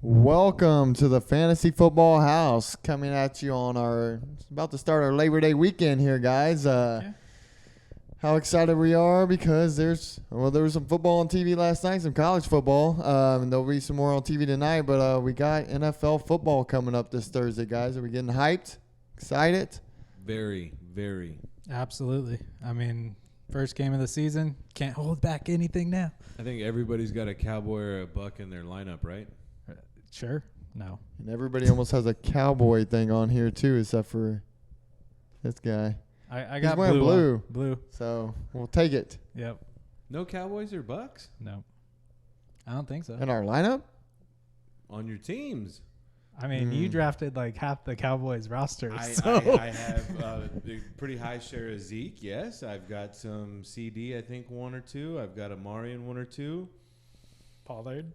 Welcome to the Fantasy Football House, coming at you on about to start our Labor Day weekend here, guys. How excited we are because there was some football on TV last night, some college football, and there'll be some more on TV tonight, but we got NFL football coming up this Thursday, guys. Are we getting hyped? Excited? Very, very. Absolutely. I mean, first game of the season, can't hold back anything now. I think everybody's got a Cowboy or a Buck in their lineup, right? Sure. No. And everybody almost has a cowboy thing on here, too, except for this guy. I got He's wearing blue. blue. So we'll take it. Yep. No Cowboys or Bucks No. I don't think so. In our lineup? on your teams. I mean, you drafted like half the Cowboys roster. I have a pretty high share of Zeke, yes. I've got some CD, I think, one or two. I've got Amari in one or two. Pollard.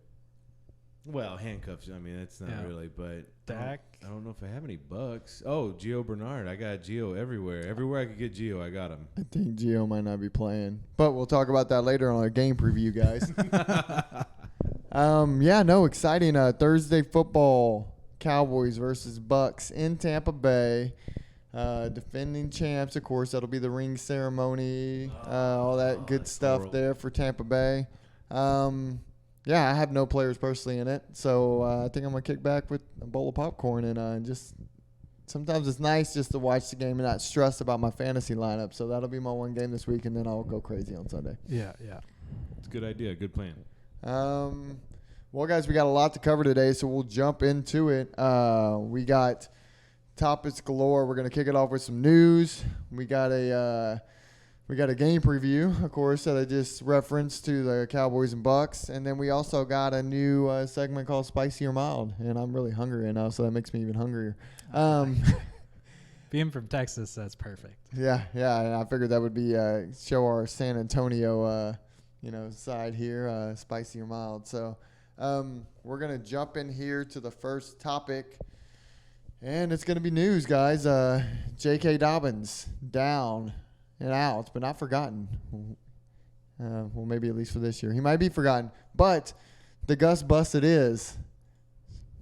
Well, handcuffs, I mean, that's not really, but Dak. I don't know if I have any Bucks. Oh, Gio Bernard. I got Gio everywhere. Everywhere I could get Gio, I got him. I think Gio might not be playing, but we'll talk about that later on our game preview, guys. Exciting Thursday football. Cowboys versus Bucks in Tampa Bay. Defending champs, of course. That'll be the ring ceremony, all that good stuff there for Tampa Bay. I have no players personally in it, so I think I'm going to kick back with a bowl of popcorn and just sometimes it's nice just to watch the game and not stress about my fantasy lineup. So that'll be my one game this week, and then I'll go crazy on Sunday. Yeah. It's a good idea. Good plan. Well, guys, we got a lot to cover today, so we'll jump into it. We got topics galore. We're going to kick it off with some news. We got a game preview, of course, that I just referenced to the Cowboys and Bucks, and then we also got a new segment called Spicy or Mild, and I'm really hungry right now, so that makes me even hungrier. Being from Texas, that's perfect. Yeah, and I figured that would be show our San Antonio, side here, spicy or mild. So we're gonna jump in here to the first topic, and it's gonna be news, guys. J.K. Dobbins down and out, but not forgotten. Well, maybe at least for this year, he might be forgotten, but the Gus bust it is.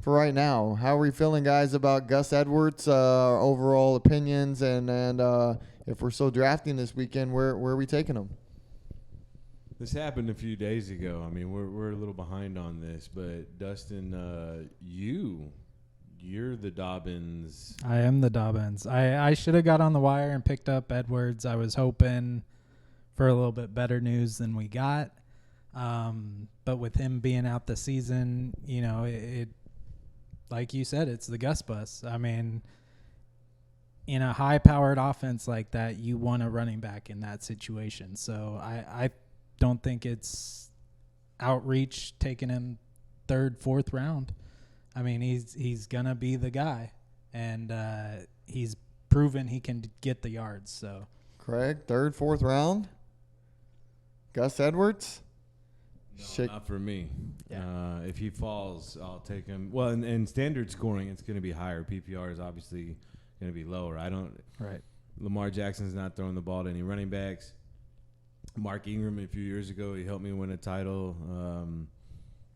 For right now, how are we feeling, guys, about Gus Edwards' overall opinions, and if we're still drafting this weekend, where are we taking him? This happened a few days ago. I mean, we're a little behind on this, but Dustin, you're the Dobbins. I am the Dobbins. I should have got on the wire and picked up Edwards. I was hoping for a little bit better news than we got. But with him being out the season, it like you said, it's the Gus bus. I mean, in a high-powered offense like that, you want a running back in that situation. So I don't think it's outreach taking him third, fourth round. I mean, he's going to be the guy, and he's proven he can get the yards. So, Craig, third, fourth round? Gus Edwards? No, not for me. Yeah. If he falls, I'll take him. Well, in standard scoring, it's going to be higher. PPR is obviously going to be lower. Right. Lamar Jackson's not throwing the ball to any running backs. Mark Ingram a few years ago, he helped me win a title.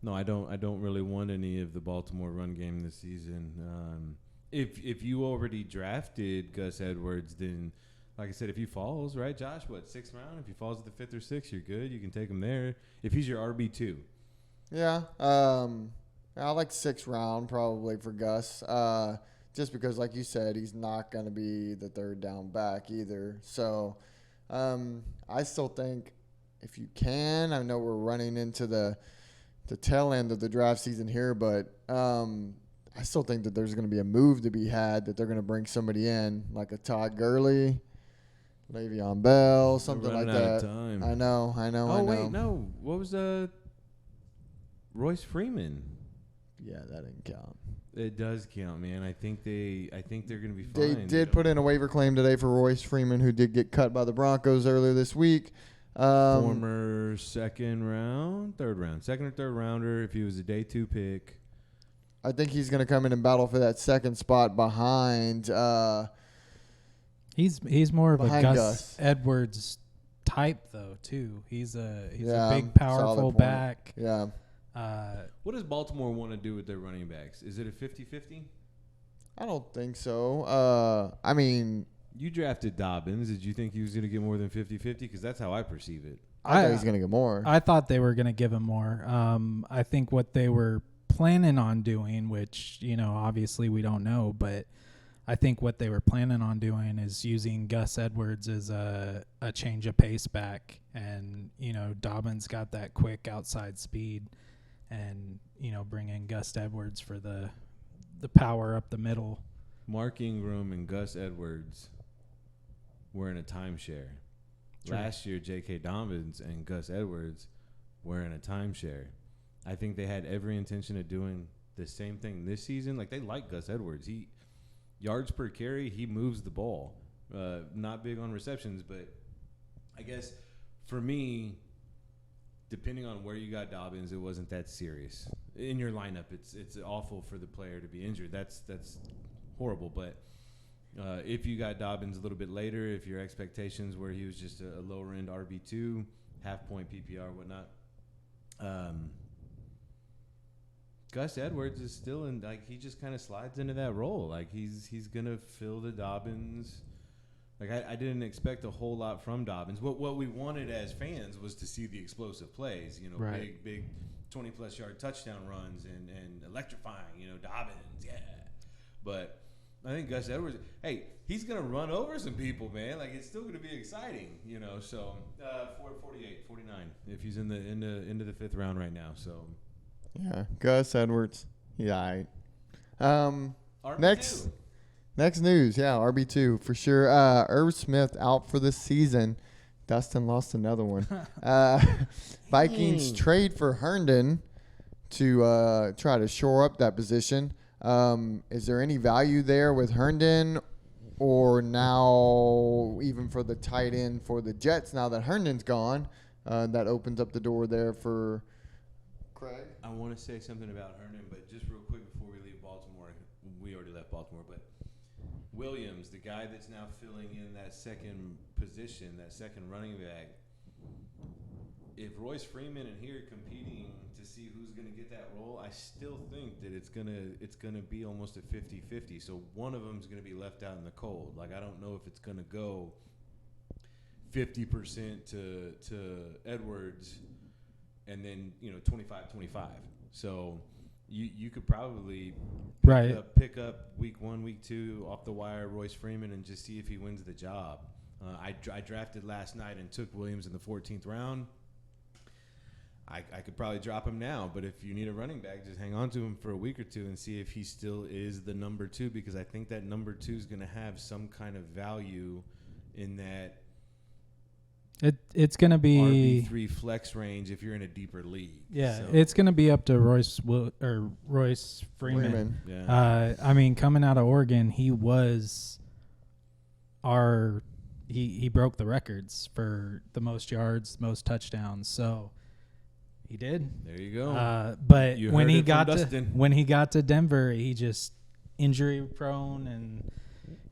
No, I don't really want any of the Baltimore run game this season. If you already drafted Gus Edwards, then like I said, if he falls, right, Josh, sixth round? If he falls at the fifth or sixth, you're good. You can take him there. If he's your RB2. Yeah. I like sixth round probably for Gus. Just because, like you said, he's not going to be the third down back either. So I still think if you can, I know we're running into the tail end of the draft season here, but I still think that there's going to be a move to be had, that they're going to bring somebody in, like a Todd Gurley, Le'Veon Bell, something like that. Out of time. I know. Wait, no. What was Royce Freeman? Yeah, that didn't count. It does count, man. I think they're going to be They fine. did put in a waiver claim today for Royce Freeman, who did get cut by the Broncos earlier this week. Former second or third rounder, if he was a day 2 pick. I think he's going to come in and battle for that second spot behind. He's more of a Gus Edwards type though too. He's a big, powerful back. Yeah. What does Baltimore want to do with their running backs? Is it a 50-50? I don't think so. I mean, You drafted Dobbins. Did you think he was going to get more than 50-50? Because that's how I perceive it. I thought he was going to get more. I thought they were going to give him more. I think what they were planning on doing, which, obviously we don't know, but I think what they were planning on doing is using Gus Edwards as a change of pace back. And, Dobbins got that quick outside speed and, bring in Gus Edwards for the power up the middle. Mark Ingram and Gus Edwards were in a timeshare. True. Last year, J.K. Dobbins and Gus Edwards were in a timeshare. I think they had every intention of doing the same thing this season. Like, they like Gus Edwards. He yards per carry, he moves the ball. Not big on receptions, but I guess for me, depending on where you got Dobbins, it wasn't that serious. In your lineup, it's awful for the player to be injured. That's horrible, but if you got Dobbins a little bit later, if your expectations were he was just a lower-end RB2, half-point PPR, whatnot, Gus Edwards is still in, like, he just kind of slides into that role. Like, he's going to fill the Dobbins. Like, I didn't expect a whole lot from Dobbins. What we wanted as fans was to see the explosive plays, Right. big 20-plus yard touchdown runs and electrifying, Dobbins, yeah. But I think Gus Edwards, hey, he's going to run over some people, man. Like, it's still going to be exciting, So 48, 49, if he's in the into the fifth round right now. So Yeah, Gus Edwards. Yeah, RB2. Next news. Yeah, RB2 for sure. Irv Smith out for the season. Dustin lost another one. Vikings trade for Herndon to try to shore up that position. Is there any value there with Herndon, or now even for the tight end for the Jets now that Herndon's gone? That opens up the door there for Craig. I want to say something about Herndon, but just real quick before we leave Baltimore. We already left Baltimore, but Williams, the guy that's now filling in that second position, that second running back, if Royce Freeman and here competing to see who's going to get that role, I still think that it's gonna be almost a 50-50. So one of them is going to be left out in the cold. Like, I don't know if it's going to go 50% to Edwards and then 25-25. So you could probably pick up week 1, week 2 off the wire Royce Freeman and just see if he wins the job. I drafted last night and took Williams in the 14th round. I could probably drop him now, but if you need a running back, just hang on to him for a week or two and see if he still is the number 2, because I think that number 2 is going to have some kind of value in that it's going to be RB3 flex range if you're in a deeper league. Yeah, so. It's going to be up to Royce Freeman. Yeah. I mean, coming out of Oregon, he was he broke the records for the most yards, most touchdowns. So he did. There you go. But you when heard he it from got to Denver, he just injury prone and.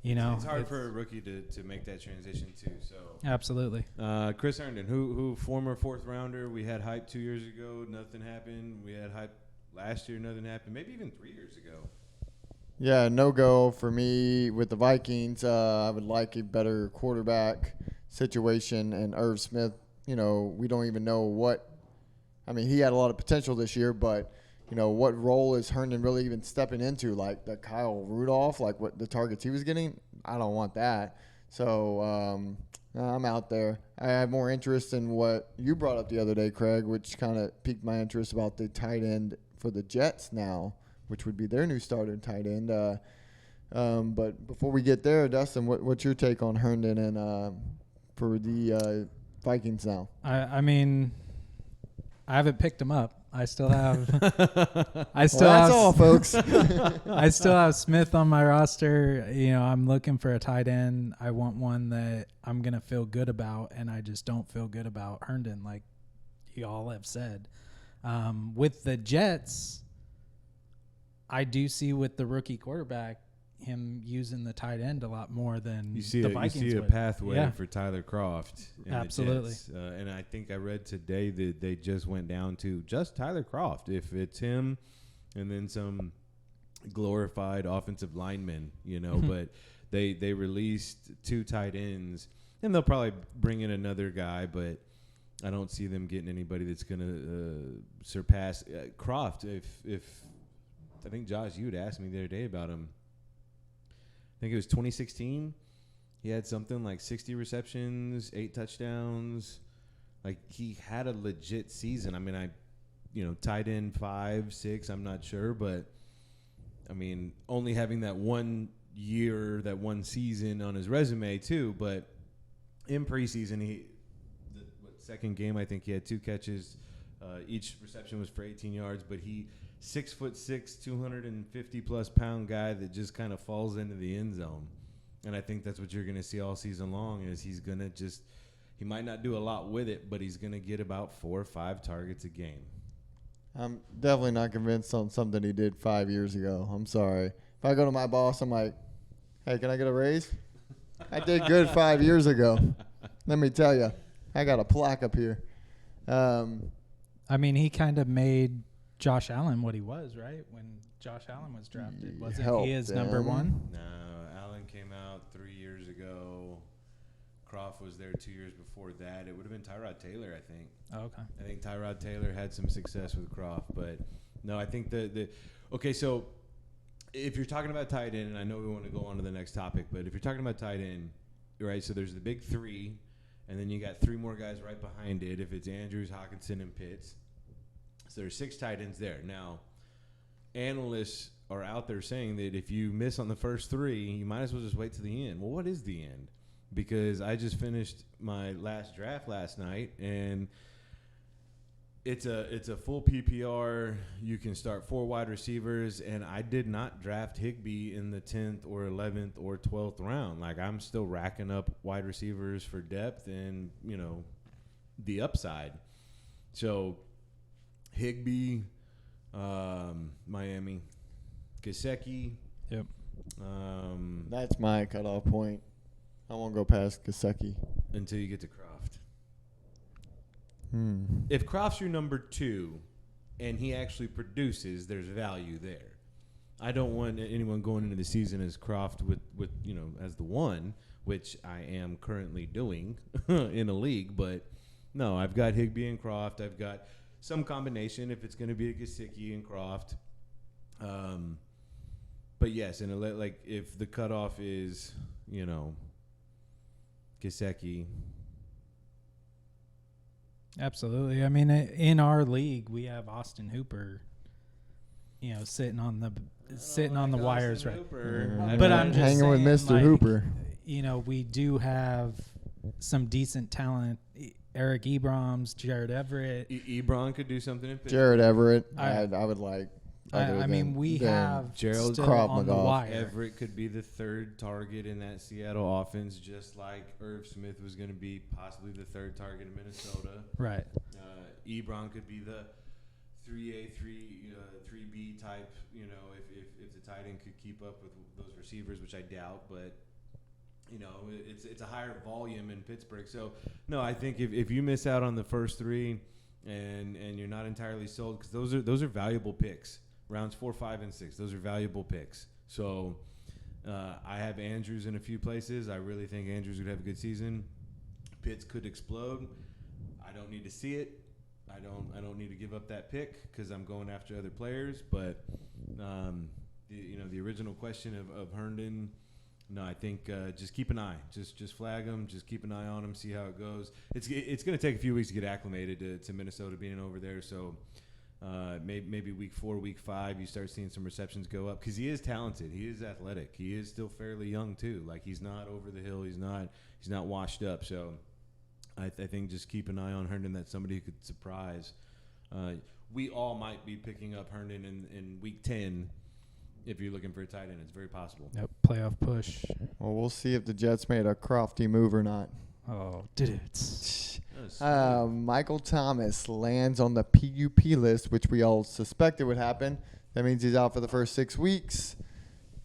It's hard for a rookie to make that transition too. So absolutely. Chris Herndon, who former 4th rounder. We had hype 2 years ago, nothing happened. We had hype last year, nothing happened. Maybe even 3 years ago. Yeah, no go for me with the Vikings. I would like a better quarterback situation, and Irv Smith. We don't even know what. I mean, he had a lot of potential this year, but. What role is Herndon really even stepping into? Like the Kyle Rudolph, like what the targets he was getting? I don't want that. So I'm out there. I have more interest in what you brought up the other day, Craig, which kind of piqued my interest about the tight end for the Jets now, which would be their new starter tight end. But before we get there, Dustin, what's your take on Herndon and for the Vikings now? I mean, I haven't picked him up. I still have. That's all, folks. I still have Smith on my roster. I'm looking for a tight end. I want one that I'm gonna feel good about, and I just don't feel good about Herndon, like you all have said. With the Jets, I do see with the rookie quarterback, him using the tight end a lot more than You see the a Vikings would. pathway for Tyler Kroft. And Absolutely. The Jets. And I think I read today that they just went down to just Tyler Kroft. If it's him and then some glorified offensive linemen, but they released 2 tight ends, and they'll probably bring in another guy, but I don't see them getting anybody that's going to surpass Kroft. If I think, Josh, you had asked me the other day about him. I think it was 2016. He had something like 60 receptions, 8 touchdowns. Like, he had a legit season. I mean, tight end 5, 6, I'm not sure. But, I mean, only having that 1 year, that 1 season on his resume, too. But in preseason, second game, I think he had 2 catches. Each reception was for 18 yards. But he 6'6", 250-plus pound guy that just kind of falls into the end zone. And I think that's what you're going to see all season long is he's going to just – he might not do a lot with it, but he's going to get about 4 or 5 targets a game. I'm definitely not convinced on something he did 5 years ago. I'm sorry. If I go to my boss, I'm like, hey, can I get a raise? I did good 5 years ago. Let me tell you. I got a plaque up here. I mean, he kind of made – Josh Allen what he was, right? When Josh Allen was drafted. Wasn't he his number 1? No, Allen came out 3 years ago. Kroft was there 2 years before that. It would have been Tyrod Taylor, I think. Oh, okay. I think Tyrod Taylor had some success with Kroft. But, no, I think okay, so if you're talking about tight end, and I know we want to go on to the next topic, but if you're talking about tight end, right, so there's the big 3, and then you got 3 more guys right behind it if it's Andrews, Hockenson, and Pitts. So there's 6 tight ends there. Now, analysts are out there saying that if you miss on the first 3, you might as well just wait to the end. Well, what is the end? Because I just finished my last draft last night, and it's a full PPR. You can start 4 wide receivers, and I did not draft Higbee in the 10th or 11th or 12th round. Like, I'm still racking up wide receivers for depth and, the upside. So Higbee, Miami, Gesicki. Yep. That's my cutoff point. I won't go past Gesicki. Until you get to Kroft. If Kroft's your number 2 and he actually produces, there's value there. I don't want anyone going into the season as Kroft with as the 1, which I am currently doing in a league. But, no, I've got Higbee and Kroft. I've got some combination if it's going to be a Gesicki and Kroft. But yes, and like if the cutoff is, Gesicki. Absolutely. I mean, in our league, we have Austin Hooper, sitting on the wires, right? But I'm just hanging saying, with Mr. like, Hooper. We do have some decent talent. Eric Ebrams, Jared Everett. Ebron could do something in Pittsburgh. Jared Everett, I would like. I mean, we have Gerald still Krav on the Maga. wire. Everett could be the 3rd target in that Seattle offense, just like Irv Smith was going to be possibly the 3rd target in Minnesota. Right. Ebron could be the 3A, 3B type, if the tight end could keep up with those receivers, which I doubt, but it's a higher volume in Pittsburgh. So, no, I think if you miss out on the first 3 and you're not entirely sold, because those are valuable picks. Rounds 4, 5, and 6. Those are valuable picks. So I have Andrews in a few places. I really think Andrews would have a good season. Pitts could explode. I don't need to see it. I don't need to give up that pick because I'm going after other players. But the original question of Herndon. No, I think just keep an eye. Just flag him. Just keep an eye on him. See how it goes. It's going to take a few weeks to get acclimated to Minnesota being over there. So maybe week 4, week 5, you start seeing some receptions go up because he is talented. He is athletic. He is still fairly young too. Like he's not over the hill. He's not washed up. So I think just keep an eye on Herndon. That's somebody who could surprise. We all might be picking up Herndon in week 10. If you're looking for a tight end, it's very possible. Yep, playoff push. Well, we'll see if the Jets made a crafty move or not. Oh, did it? Michael Thomas lands on the PUP list, which we all suspected would happen. That means he's out for the first 6 weeks.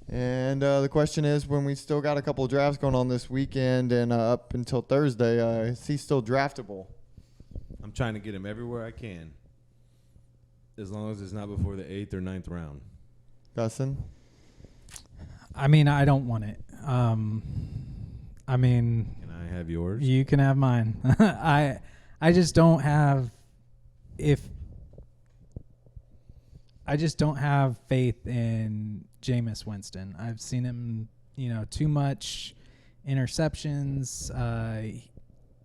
And the question is, when we still got a couple of drafts going on this weekend and up until Thursday, is he still draftable? I'm trying to get him everywhere I can, as long as it's not before the 8th or 9th round. Dustin? I mean, I don't want it. I mean, Can I have yours? you can have mine. I just don't have I just don't have faith in Jameis Winston. I've seen him, too much interceptions.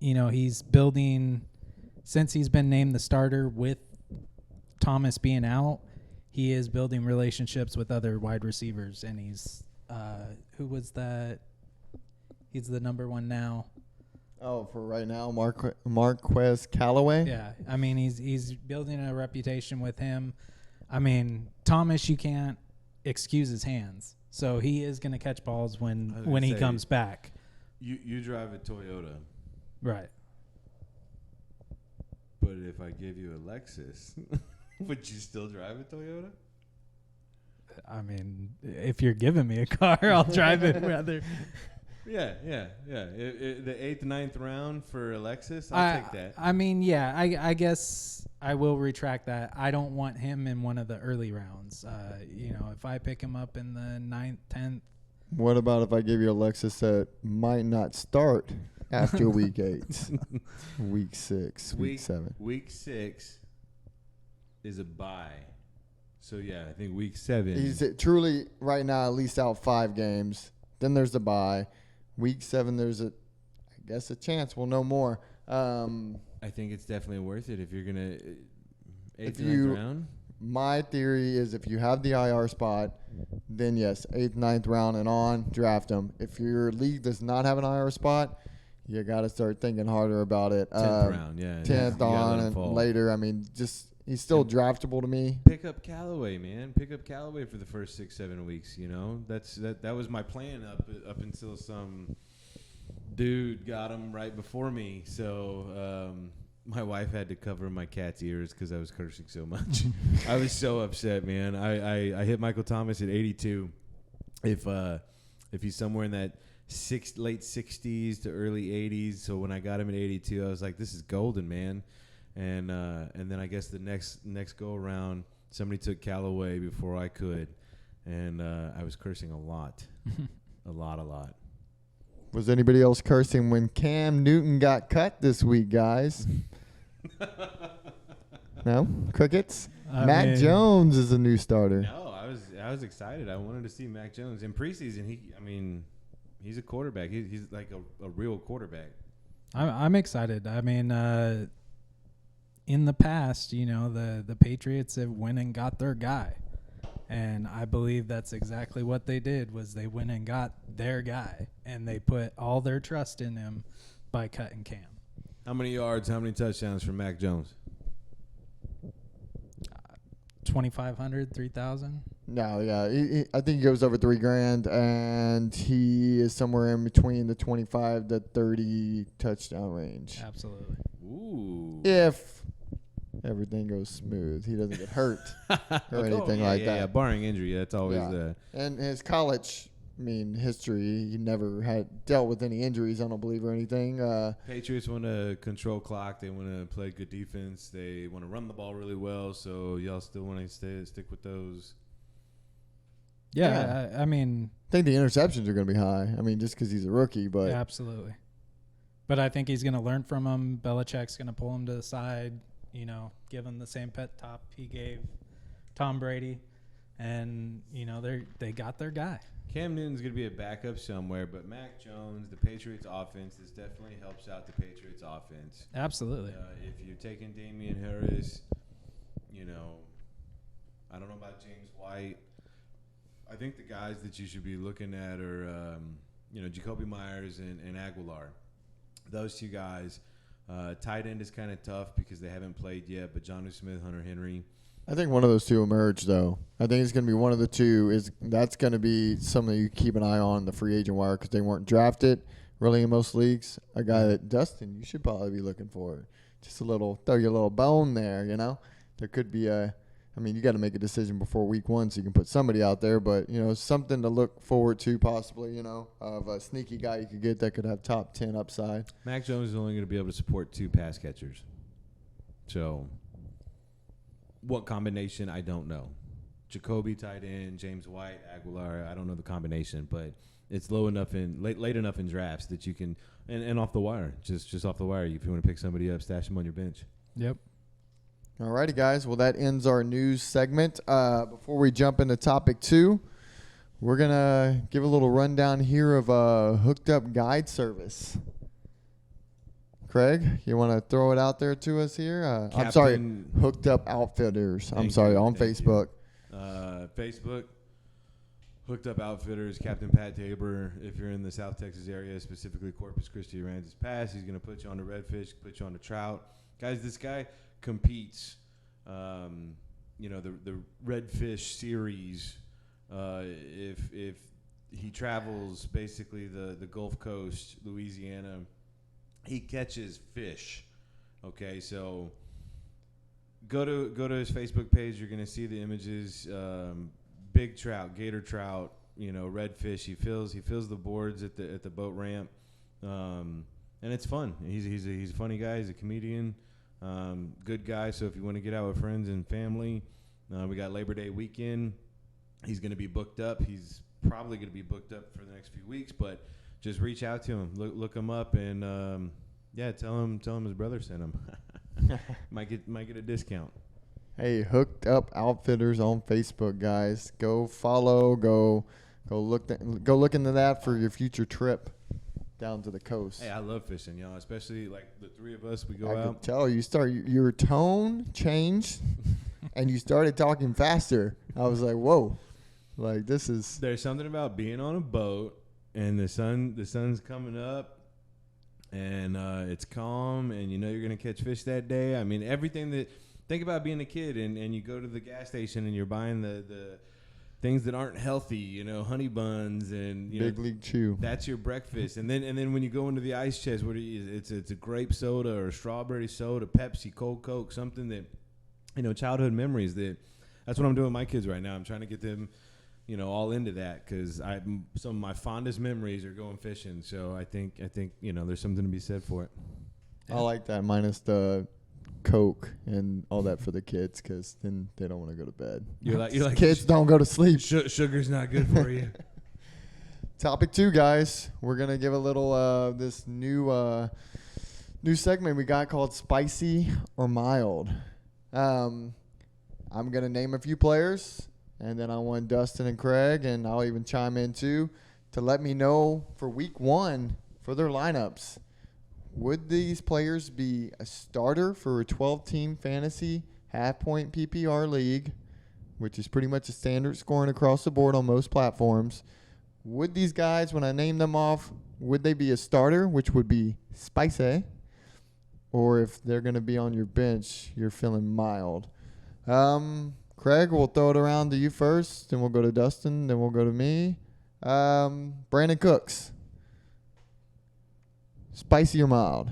He's building, since he's been named the starter with Thomas being out, he is building relationships with other wide receivers, and he's who was that? He's the number one now. Oh, for right now, Marquez Callaway? Yeah, I mean, he's building a reputation with him. I mean, Thomas, you can't excuse his hands, so he is going to catch balls when he comes back. You drive a Toyota, right? But if I gave you a Lexus, would you still drive a Toyota? I mean, if you're giving me a car, I'll drive it rather. Yeah. The 8th, 9th round for a Lexus, I'll take that. I mean, yeah, I guess I will retract that. I don't want him in one of the early rounds. If I pick him up in the 9th, 10th. What about if I give you a Lexus that might not start after week 8, week 6, week 7? Week 6 is a bye. So, yeah, I think week 7. He's truly right now at least out 5 games. Then there's the bye. Week 7, there's a chance. We'll know more. I think it's definitely worth it if you're going to 8th, 9th round. My theory is if you have the IR spot, then yes, 8th, 9th round and on, draft him. If your league does not have an IR spot, you got to start thinking harder about it. 10th round, yeah. 10th on and later. I mean, he's still draftable to me. Pick up Callaway, man. Pick up Callaway for the first 6-7 weeks. That was my plan up until some dude got him right before me. So my wife had to cover my cat's ears because I was cursing so much. I was so upset, man. I hit Michael Thomas at 82. If he's somewhere in that late 60s to early 80s, so when I got him at 82, I was like, this is golden, man. And then I guess the next go around, somebody took Callaway before I could, and I was cursing a lot, a lot. Was anybody else cursing when Cam Newton got cut this week, guys? No? Crickets? Mack Jones is a new starter. No, I was excited. I wanted to see Mack Jones in preseason. He's a quarterback. He's like a real quarterback. I'm excited. I mean, in the past, the Patriots have went and got their guy. And I believe that's exactly what they did, was they went and got their guy, and they put all their trust in him by cutting Cam. How many yards, how many touchdowns for Mack Jones? 2,500, 3,000? No, yeah. I think he goes over $3,000, and he is somewhere in between the 25 to 30 touchdown range. Absolutely. Ooh. If everything goes smooth, he doesn't get hurt or anything like that. Yeah, barring injury, that's always the. And his college, history, he never had dealt with any injuries, I don't believe, or anything. Patriots want to control clock. They want to play good defense. They want to run the ball really well. So y'all still want to stick with those? Yeah. I think the interceptions are going to be high. Just because he's a rookie, but absolutely. But I think he's going to learn from him. Belichick's going to pull him to the side. Give him the same pet top he gave Tom Brady, and they got their guy. Cam Newton's going to be a backup somewhere, but Mack Jones, the Patriots offense, this definitely helps out the Patriots offense. Absolutely. If you're taking Damian Harris, I don't know about James White. I think the guys that you should be looking at are, Jacoby Myers and Aguilar. Those two guys. Tight end is kind of tough because they haven't played yet, but Jonnu Smith, Hunter Henry. I think one of those two emerge, though. I think it's going to be one of the two. That's going to be something you keep an eye on the free agent wire because they weren't drafted really in most leagues. A guy that, Dustin, you should probably be looking for. Just throw your little bone there, There could be a I mean, you got to make a decision before week 1 so you can put somebody out there. But, something to look forward to possibly, of a sneaky guy you could get that could have top 10 upside. Mack Jones is only going to be able to support 2 pass catchers. So what combination, I don't know. Jacoby tight end, James White, Aguilar, I don't know the combination, but it's low enough late enough in drafts that you can and off the wire, just off the wire. If you want to pick somebody up, stash them on your bench. Yep. All righty, guys. Well, that ends our news segment. Before we jump into topic 2, we're going to give a little rundown here of Hooked Up Guide Service. Craig, you want to throw it out there to us here? I'm sorry, Hooked Up Outfitters. On Facebook. Facebook, Hooked Up Outfitters, Captain Pat Tabor. If you're in the South Texas area, specifically Corpus Christi, Aransas Pass, he's going to put you on the redfish, put you on the trout. Guys, this guy competes, the redfish series. If he travels basically the Gulf Coast, Louisiana, he catches fish. Okay, so go to his Facebook page. You're gonna see the images. Big trout, gator trout, redfish. He fills the boards at the boat ramp, and it's fun. He's a funny guy. He's a comedian. Good guy. So if you want to get out with friends and family, we got Labor Day weekend. He's going to be booked up. He's probably going to be booked up for the next few weeks, but just reach out to him, look him up, and tell him his brother sent him. might get a discount. Hey, Hooked Up Outfitters on Facebook, guys. Go follow. Go look into that for your future trip down to the coast. Hey, I love fishing, y'all. Especially like the 3 of us. We go I out. could tell your tone changed, and you started talking faster. I was like, whoa, like this is. There's something about being on a boat and the sun's coming up, and it's calm, and you're gonna catch fish that day. I mean, everything that. Think about being a kid and you go to the gas station and you're buying the things that aren't healthy, honey buns and Big League Chew. That's your breakfast. And then when you go into the ice chest, it's a grape soda or a strawberry soda, Pepsi, cold Coke, something that childhood memories. That's what I'm doing with my kids right now. I'm trying to get them all into that because some of my fondest memories are going fishing. So I think there's something to be said for it. I like that, minus the Coke and all that for the kids, because then they don't want to go to bed. You're like kids don't go to sleep. Sugar's not good for you. Topic 2, guys. We're gonna give a little this new segment we got called Spicy or Mild. I'm gonna name a few players, and then I want Dustin and Craig, and I'll even chime in too, to let me know for week 1 for their lineups. Would these players be a starter for a 12-team fantasy half-point PPR league, which is pretty much a standard scoring across the board on most platforms? Would these guys, when I name them off, would they be a starter, which would be spicy? Or if they're going to be on your bench, you're feeling mild? Craig, we'll throw it around to you first, then we'll go to Dustin, then we'll go to me. Brandon Cooks. Spicy or mild?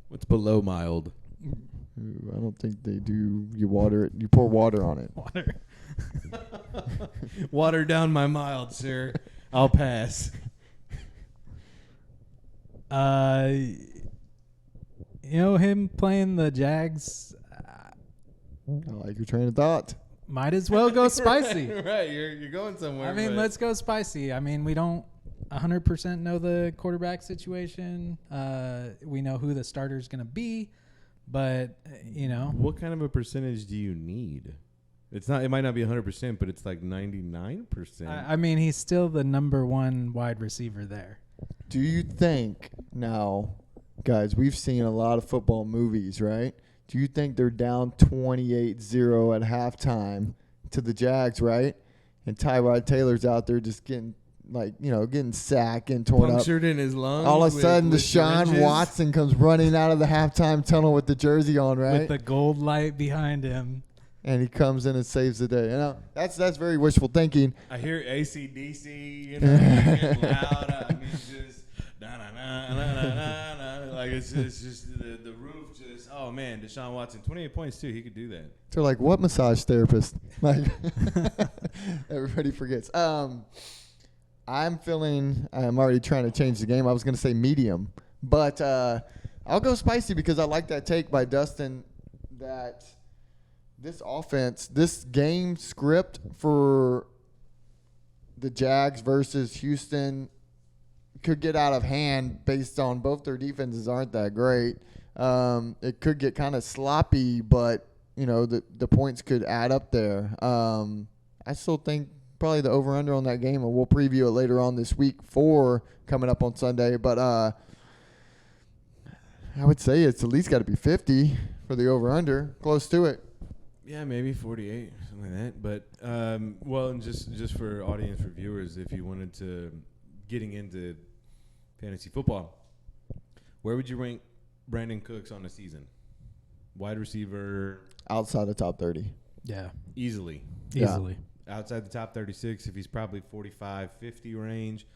What's below mild? Ooh, I don't think they do. You water it. You pour water on it. Water. Water down my mild, sir. I'll pass. Him playing the Jags. I like your train of thought. Might as well go spicy. Right, you're going somewhere. I mean, let's go spicy. I mean, we don't 100% know the quarterback situation. We know who the starter is going to be, but what kind of a percentage do you need? It might not be 100%, but it's like 99%. I mean, he's still the number 1 wide receiver there. Do you think now, guys, we've seen a lot of football movies, right? Do you think they're down 28-0 at halftime to the Jags, right? And Tyrod Taylor's out there just getting getting sacked and torn punctured up. In his lungs. All of a sudden, Deshaun Watson comes running out of the halftime tunnel with the jersey on, right? With the gold light behind him. And he comes in and saves the day. That's very wishful thinking. I hear AC/DC, getting loud. I mean, just na na na na na na. Like it's just the roof just Oh, man, Deshaun Watson, 28 points, too. He could do that. They're like, what massage therapist? Like, everybody forgets. I'm already trying to change the game. I was going to say medium. But I'll go spicy because I like that take by Dustin that this offense, this game script for the Jags versus Houston could get out of hand based on both their defenses aren't that great. It could get kind of sloppy, but, the points could add up there. I still think probably the over-under on that game, and we'll preview it later on this week for coming up on Sunday. But I would say it's at least got to be 50 for the over-under, close to it. Yeah, maybe 48, something like that. But, and just for audience, for viewers, if you wanted to getting into fantasy football, where would you rank Brandon Cooks on the season? Wide receiver. Outside the top 30. Yeah. Easily. Outside the top 36, if he's probably 45, 50 range,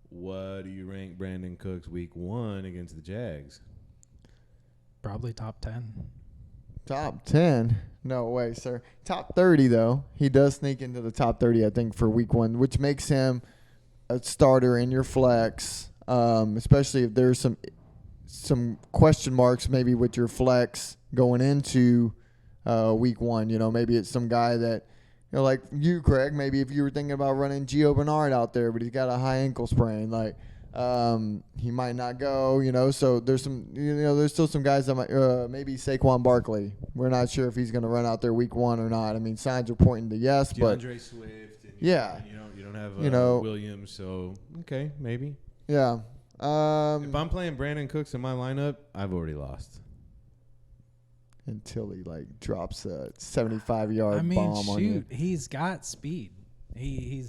what do you rank Brandon Cooks week 1 against the Jags? Probably top 10. Top 10? No way, sir. Top 30, though. He does sneak into the top 30, I think, for week 1, which makes him a starter in your flex, especially if there's some question marks maybe with your flex going into week 1. Maybe it's some guy that, like you, Craig, maybe if you were thinking about running Gio Bernard out there, but he's got a high ankle sprain, like he might not go, so there's some, there's still some guys that might, maybe Saquon Barkley. We're not sure if he's going to run out there week 1 or not. I mean, signs are pointing to yes, but DeAndre Swift. And yeah. You don't have Williams, so okay, maybe. Yeah. If I'm playing Brandon Cooks in my lineup, I've already lost. Until he drops a 75-yard bomb on you. He's got speed. He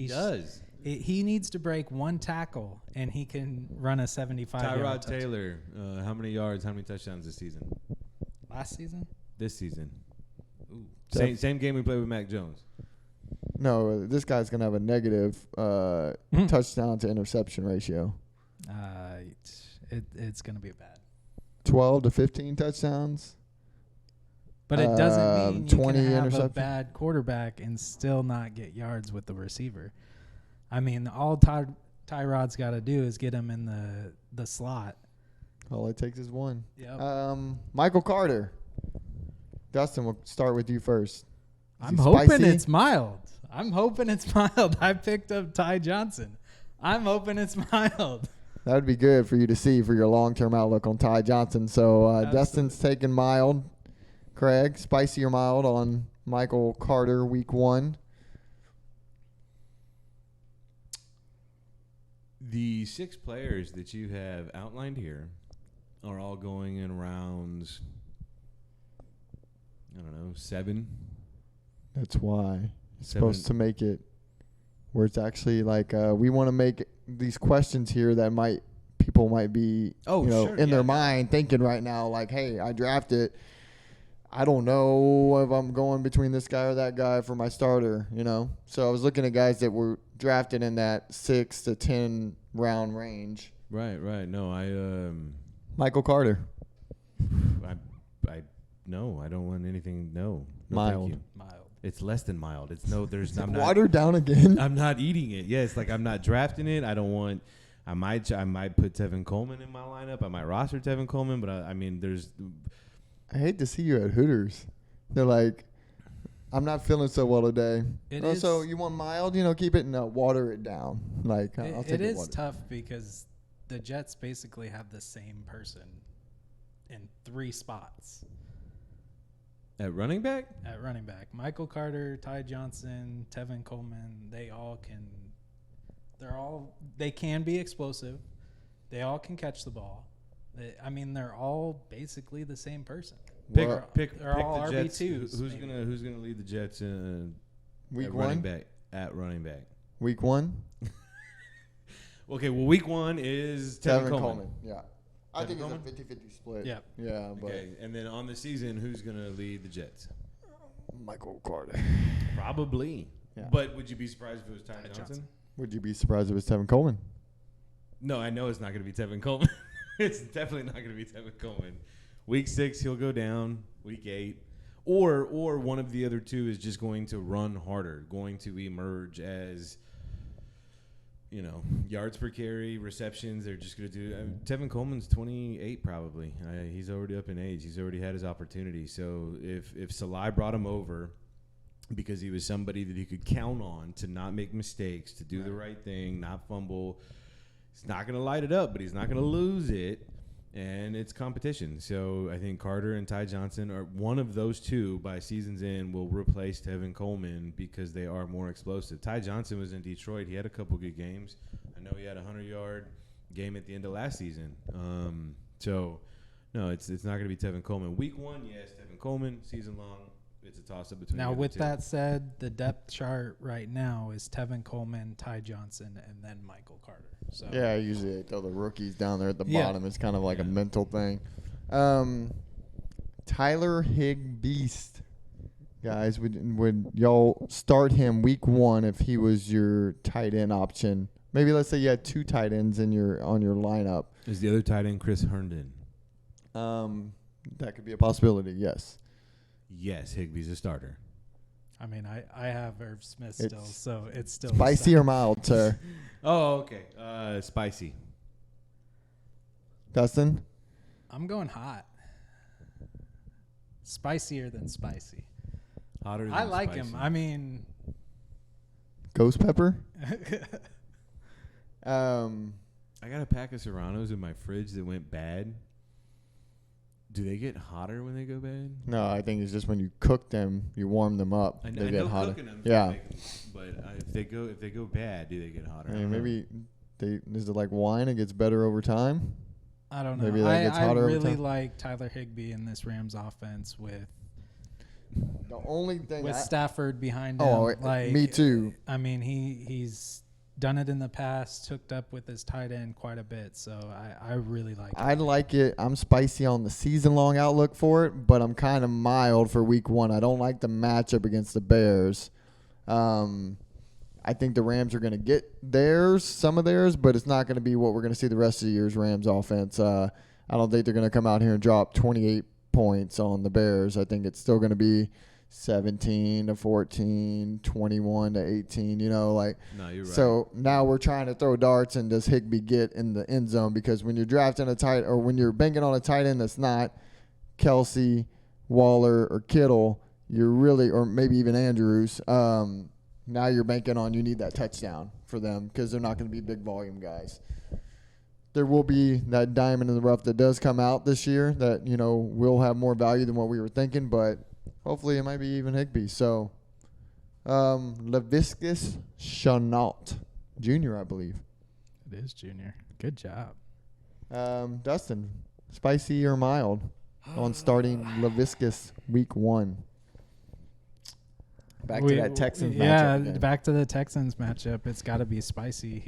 does. He needs to break one tackle and he can run a 75-yard Tyrod Taylor, how many yards, how many touchdowns this season? Last season? This season. Ooh. Same game we played with Mack Jones. No, this guy's gonna have a negative touchdown to interception ratio. It's gonna be bad. 12 to 15 touchdowns. But it doesn't mean you 20 can have a interceptions. bad quarterback and still not get yards with the receiver. I mean, all Tyrod's got to do is get him in the slot. All it takes is one. Yep. Michael Carter. Dustin, we'll start with you first. I'm hoping it's mild. I picked up Ty Johnson. I'm hoping it's mild. That would be good for you to see for your long-term outlook on Ty Johnson. So Dustin's taking mild. Craig, spicy or mild on Michael Carter week 1? The 6 players that you have outlined here are all going in rounds, 7. That's why it's supposed to make it where it's actually we want to make these questions here that people might be in their mind thinking right now hey, I drafted. I don't know if I'm going between this guy or that guy for my starter, So I was looking at guys that were drafted in that 6 to 10 round range. Right. No, Michael Carter. No, I don't want anything. No, mild. Thank you. Mild. It's less than mild. It's no. There's. I'm not watered down again. I'm not eating it. Yeah, it's I'm not drafting it. I don't want. I might put Tevin Coleman in my lineup. I might roster Tevin Coleman, but I mean, there's. I hate to see you at Hooters. They're like, I'm not feeling so well today. So you want mild? Keep it and water it down. I'll take it is water. tough because the Jets basically have the same person in 3 spots. At running back? At running back. Michael Carter, Ty Johnson, Tevin Coleman, they can be explosive. They all can catch the ball. They're all basically the same person. Pick they're all the Jets. RB2s. Who's gonna lead the Jets week 1? Running back. Week 1? Okay, well, week 1 is Tevin Coleman. Yeah. I think it's a 50-50 split. Yeah. Yeah. But okay, and then on the season, who's going to lead the Jets? Michael Carter. Probably. Yeah. But would you be surprised if it was Ty Johnson? Would you be surprised if it was Tevin Coleman? No, I know it's not going to be Tevin Coleman. It's definitely not going to be Tevin Coleman. Week 6, he'll go down. Week 8. Or one of the other two is just going to run harder, going to emerge as, yards per carry, receptions. They're just going to do. Tevin Coleman's 28 probably. He's already up in age. He's already had his opportunity. So if Saleh brought him over because he was somebody that he could count on to not make mistakes, to do the right thing, not fumble, he's not going to light it up, but he's not going to lose it. And it's competition. So I think Carter and Ty Johnson are one of those two by season's end will replace Tevin Coleman because they are more explosive. Ty Johnson was in Detroit. He had a couple good games. I know he had a 100-yard game at the end of last season. So, no, it's not going to be Tevin Coleman. Week 1, yes, Tevin Coleman. Season long, it's a toss-up between Now, the with two. that said, the depth chart right now is Tevin Coleman, Ty Johnson, and then Michael Carter. So Yeah, usually they throw the rookies down there at the Yeah. bottom. It's kind of like a mental thing. Tyler Higbeast, guys, would y'all start him week 1 if he was your tight end option? Maybe let's say you had 2 tight ends on your lineup. Is the other tight end Chris Herndon? That could be a possibility. Yes. Yes, Higbee's a starter. I mean, I have Irv Smith still, so it's still Spicy or mild, sir? Oh, okay. Spicy. Dustin? I'm going hot. Spicier than spicy. Hotter than I like spicy. him. I mean, Ghost pepper? I got a pack of Serranos in my fridge that went bad. Do they get hotter when they go bad? No, I think it's just when you cook them, you warm them up. I They know get hotter. cooking them. Yeah. But if they go bad, do they get hotter? I I mean, don't know. maybe is it like wine? It gets better over time. I don't know. Maybe that gets hotter I over really time. like Tyler Higbee in this Rams offense with The only thing Stafford behind him. Oh, like, me too. I mean, he's done it in the past, hooked up with his tight end quite a bit. So I really like it. I like it. I'm spicy on the season-long outlook for it, but I'm kind of mild for week 1. I don't like the matchup against the Bears. I think the Rams are going to get some of theirs, but it's not going to be what we're going to see the rest of the year's Rams offense. I don't think they're going to come out here and drop 28 points on the Bears. I think it's still going to be 17-14, 21-18, No, you're right. So now we're trying to throw darts, and does Higbee get in the end zone? Because when you're drafting when you're banking on a tight end that's not Kelsey, Waller, or Kittle, you're really, or maybe even Andrews, now you're banking on you need that touchdown for them because they're not going to be big volume guys. There will be that diamond in the rough that does come out this year that, will have more value than what we were thinking, but hopefully it might be even Higbee. So, Laviscus Chenault Jr., I believe. It is Junior. Good job. Dustin, spicy or mild on starting Laviscus week 1? Back to that Texans matchup. Yeah, again. back to the Texans matchup. It's got to be spicy.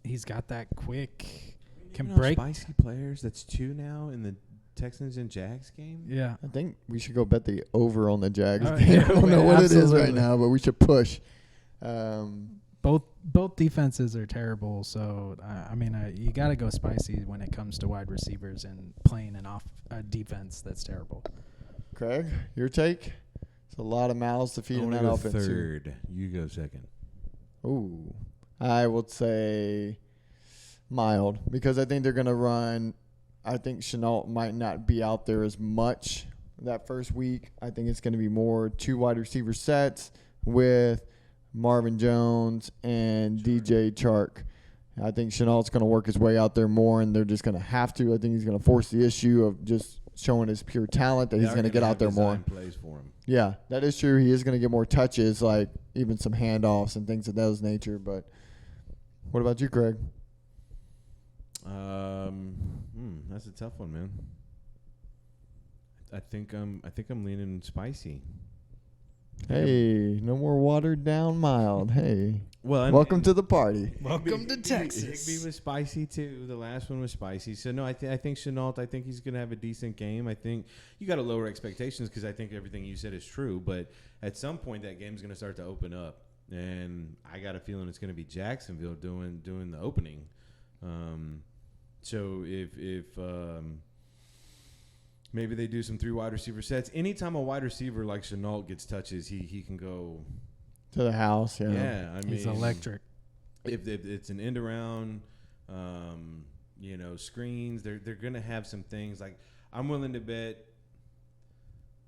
He's got that quick, can break. Spicy players. That's 2 now in the Texans and Jags game. Yeah. I think we should go bet the over on the Jags Oh, game. yeah, I don't know what it is absolutely. right now, but we should push. Both defenses are terrible, so you got to go spicy when it comes to wide receivers and playing a defense that's terrible. Craig, your take? It's a lot of mouths to feed in that offense. Third. You go second. Ooh, I would say mild because I think they're going to run. I think Chenault might not be out there as much that first week. I think it's going to be more 2 wide receiver sets with Marvin Jones and DJ Chark. I think Chenault's going to work his way out there more, and they're just going to have to. I think he's going to force the issue of just showing his pure talent that he's going to get out there more. Plays for him. Yeah, that is true. He is going to get more touches, like even some handoffs and things of those nature. But what about you, Craig? That's a tough one, man. I think I'm leaning spicy. Hey, no more watered down mild. Hey, Well, welcome to the party. Welcome to Texas. Higbee was spicy too. The last one was spicy. So no, I think Chenault. I think he's gonna have a decent game. I think you got to lower expectations because I think everything you said is true. But at some point, that game's gonna start to open up, and I got a feeling it's gonna be Jacksonville doing the opening. So if maybe they do some 3 wide receiver sets. Anytime a wide receiver like Chenault gets touches, he can go to the house. Yeah. Yeah, I mean, He's electric. If it's an end around, screens, they're gonna have some things. Like, I'm willing to bet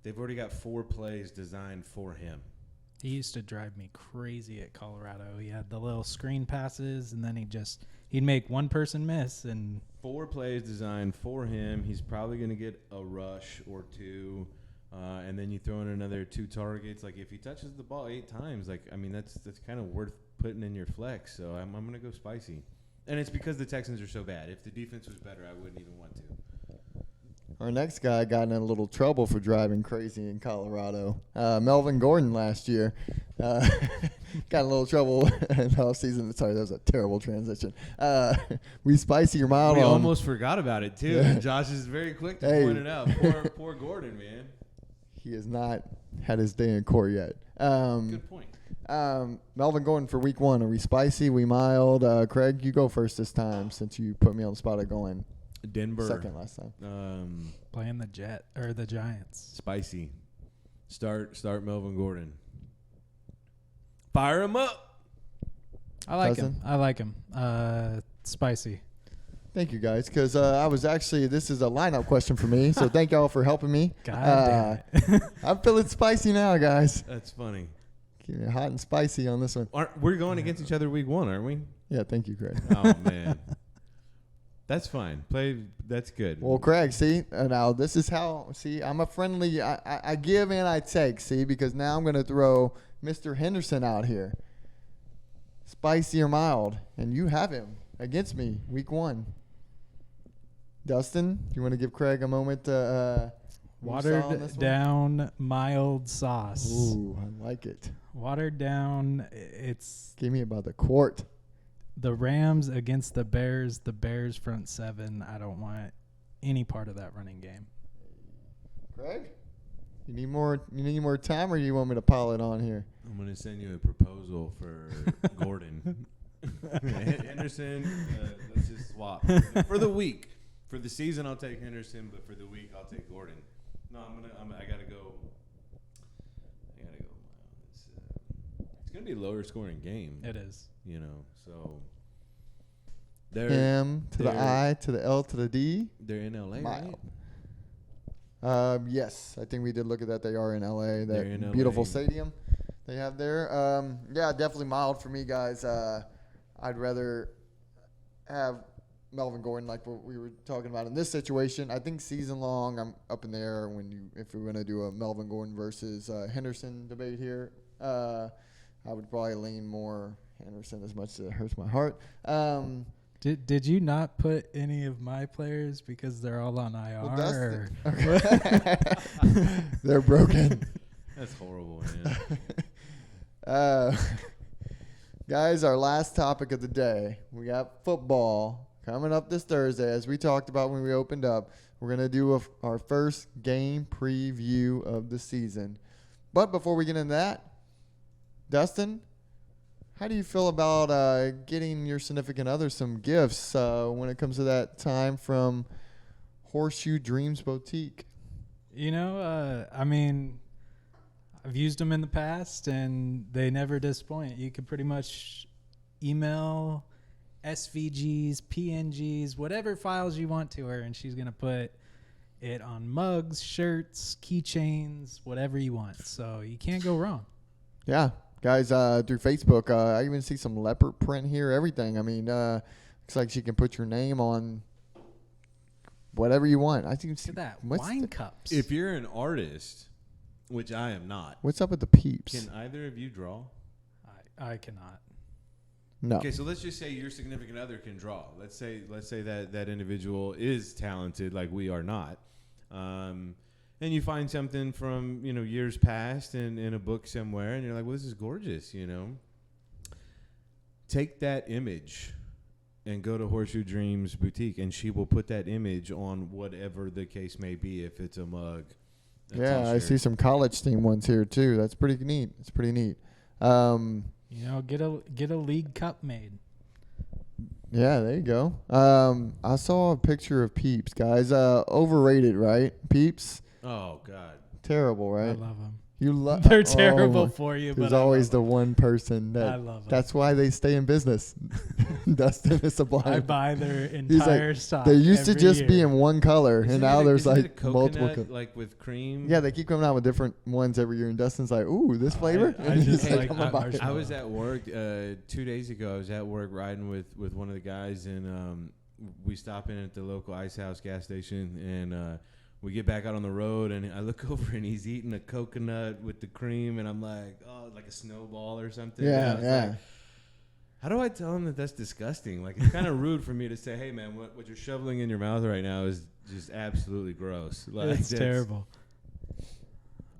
they've already got 4 plays designed for him. He used to drive me crazy at Colorado. He had the little screen passes, and then he'd make one person miss. And 4 plays designed for him. He's probably going to get a rush or 2, and then you throw in another 2 targets. Like, if he touches the ball 8 times, that's kind of worth putting in your flex. So I'm going to go spicy. And it's because the Texans are so bad. If the defense was better, I wouldn't even want to. Our next guy got in a little trouble for driving crazy in Colorado. Melvin Gordon last year got in a little trouble in the offseason. Sorry, that was a terrible transition. We spicy or mild We on. almost forgot about it, too. Yeah. Josh is very quick to Hey. point it out. Poor Gordon, man. He has not had his day in court yet. Good point. Melvin Gordon for week 1. Are we spicy? We mild? Craig, you go first this time since you put me on the spot of going Denver. second last time. playing the Giants. Spicy. Start Melvin Gordon. Fire him up. I like Cousin? him. I like him. Spicy. Thank you, guys, because this is a lineup question for me, so thank y'all for helping me. God damn it. I'm feeling spicy now, guys. That's funny. Keep it hot and spicy on this one. We're going against each other week 1, aren't we? Yeah, thank you, Craig. Oh, man. That's fine. That's good. Well, Craig, see, now this is how, I'm a friendly, I give and I take, because now I'm going to throw Mr. Henderson out here. Spicy or mild, and you have him against me week 1. Dustin, do you want to give Craig a moment to Watered down mild sauce. Ooh, I like it. Watered down. It's Give me about the quart. the Rams against the Bears. The Bears front 7. I don't want any part of that running game. Craig, you need more time, or you want me to pile it on here? I'm going to send you a proposal for Gordon. Henderson, let's just swap. For the week. For the season, I'll take Henderson, but for the week, I'll take Gordon. No, I gotta go. It's gonna be a lower scoring game. It is. So M to the I to the L to the D. They're in LA, Mild. right? Yes, I think we did look at that. They are in LA. They're in LA. Beautiful stadium they have there. Yeah, definitely mild for me, guys. I'd rather have Melvin Gordon, like what we were talking about in this situation. I think season long, I'm up in the air if we're gonna do a Melvin Gordon versus Henderson debate here. I would probably lean more Henderson, as much as it hurts my heart. Did you not put any of my players because they're all on IR? They're broken. That's horrible, man. Guys, our last topic of the day. We got football coming up this Thursday, as we talked about when we opened up. We're going to do our first game preview of the season. But before we get into that, Dustin, how do you feel about getting your significant other some gifts when it comes to that time from Horseshoe Dreams Boutique? I've used them in the past, and they never disappoint. You can pretty much email SVGs, PNGs, whatever files you want to her, and she's going to put it on mugs, shirts, keychains, whatever you want. So you can't go wrong. Yeah. Guys, through Facebook, I even see some leopard print here, everything. Looks like she can put your name on whatever you want. I think. Look at that. Wine cups. If you're an artist, which I am not, What's up with the peeps? can either of you draw? I cannot. No. Okay, so let's just say your significant other can draw. Let's say that individual is talented, like we are not, and you find something from years past in a book somewhere, and you're like, "Well, this is gorgeous," Take that image and go to Horseshoe Dreams Boutique, and she will put that image on whatever the case may be. If it's a mug, Yeah, I see some college team ones here too. That's pretty neat. It's pretty neat. Get a league cup made. Yeah, there you go. I saw a picture of Peeps, guys. Overrated, right? Peeps, Oh God. terrible, I right? love them. You love. They're terrible for you, There's but always I the love one person I that. love 'em. That's why they stay in business. Dustin is a 'em. I blind. buy their He's like, entire stock. they used to every just be year. in one color, and now there's like multiple. like with cream. Yeah, they keep coming out with different ones every year, and Dustin's like, "Ooh, this flavor." I And he's just like "I'm gonna buy it." marshmallow. I was at work 2 days ago. I was at work riding with one of the guys, and we stop in at the local Ice House gas station, and we get back out on the road, and I look over, and he's eating a coconut with the cream, and I'm like, oh, like a snowball or something. Yeah, And I was yeah. like, how do I tell him that that's disgusting? Like, it's kind of rude for me to say, hey, man, what you're shoveling in your mouth right now is just absolutely gross. Like, It's that's terrible.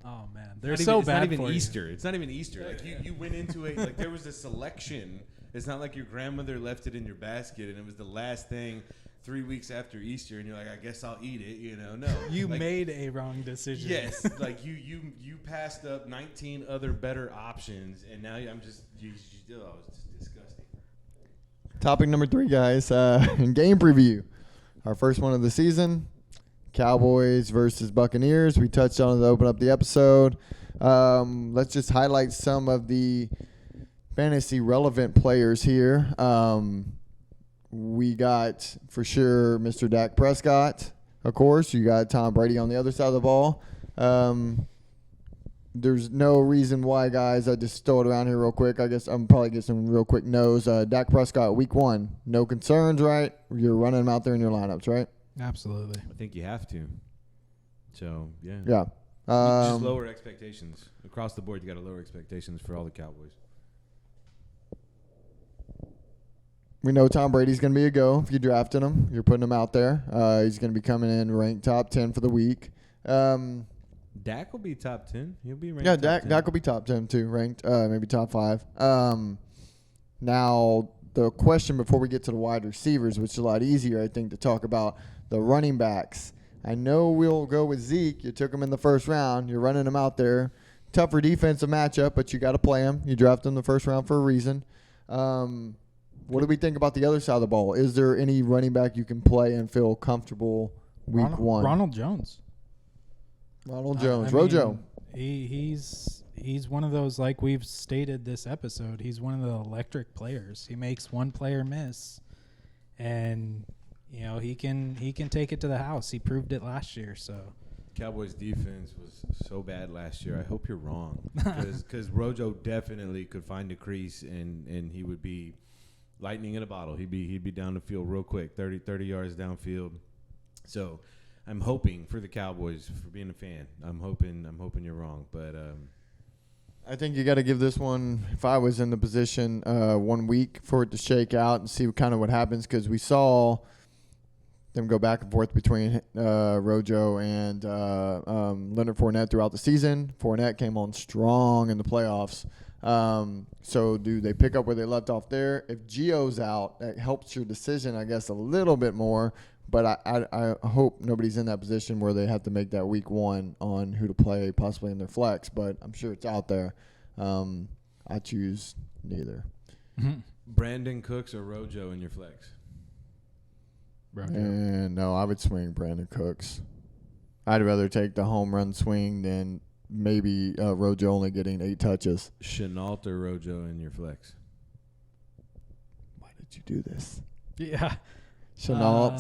Oh man, they're not so even, it's bad not even for Easter. It's not even Easter. Like you went into it like there was a selection. It's not like your grandmother left it in your basket and it was the last thing 3 weeks after Easter, and you're like, I guess I'll eat it. You know, no. You like, made a wrong decision. yes, like you passed up 19 other better options, and now I'm just oh, it's just disgusting. Topic number 3, guys. Game preview. Our first one of the season. Cowboys versus Buccaneers. We touched on it to open up the episode. Let's just highlight some of the fantasy relevant players here. We got, for sure, Mr. Dak Prescott, of course. You got Tom Brady on the other side of the ball. There's no reason why, guys. I just throw it around here real quick. I guess I'm probably get some real quick no's. Dak Prescott, week 1. No concerns, right? You're running him out there in your lineups, right? Absolutely. I think you have to. So yeah. Yeah. Just lower expectations across the board. You got to lower expectations for all the Cowboys. We know Tom Brady's going to be a go if you drafted him. You're putting him out there. He's going to be coming in ranked top 10 for the week. Dak will be top 10. He'll be ranked. Yeah, top 10. Dak will be top 10 too, ranked maybe top 5. Now, the question before we get to the wide receivers, which is a lot easier, I think, to talk about the running backs. I know we'll go with Zeke. You took him in the first round. You're running him out there. Tougher defensive matchup, but you got to play him. You drafted him the first round for a reason. What do we think about the other side of the ball? Is there any running back you can play and feel comfortable week 1? Ronald Jones. Ronald Jones. I mean, Rojo. He's one of those, like we've stated this episode, he's one of the electric players. He makes one player miss, and you know he can take it to the house. He proved it last year. So Cowboys defense was so bad last year. I hope you're wrong, because Rojo definitely could find a crease and he would be lightning in a bottle. He'd be down the field real quick, 30 yards downfield. So I'm hoping for the Cowboys, for being a fan. I'm hoping you're wrong, but I think you got to give this one, if I was in the position, 1 week for it to shake out and see what happens, because we saw them go back and forth between Rojo and Leonard Fournette throughout the season. Fournette came on strong in the playoffs. So do they pick up where they left off there? If Gio's out, that helps your decision, I guess, a little bit more. But I hope nobody's in that position where they have to make that week 1 on who to play, possibly in their flex. But I'm sure it's out there. I choose neither. Brandon Cooks or Rojo in your flex? Rojo. And no, I would swing Brandon Cooks. I'd rather take the home run swing than maybe Rojo only getting 8 touches. Chenault or Rojo in your flex? Why did you do this? Yeah. Chenault.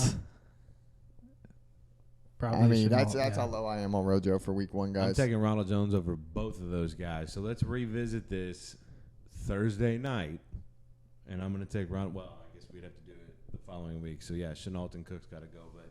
Probably I mean, Chenault, that's yeah. how low I am on Rojo for week 1, guys. I'm taking Ronald Jones over both of those guys. So let's revisit this Thursday night, and I'm going to take Ronald. Well, I guess we'd have to do it the following week. So, yeah, Chenault and Cook's got to go. But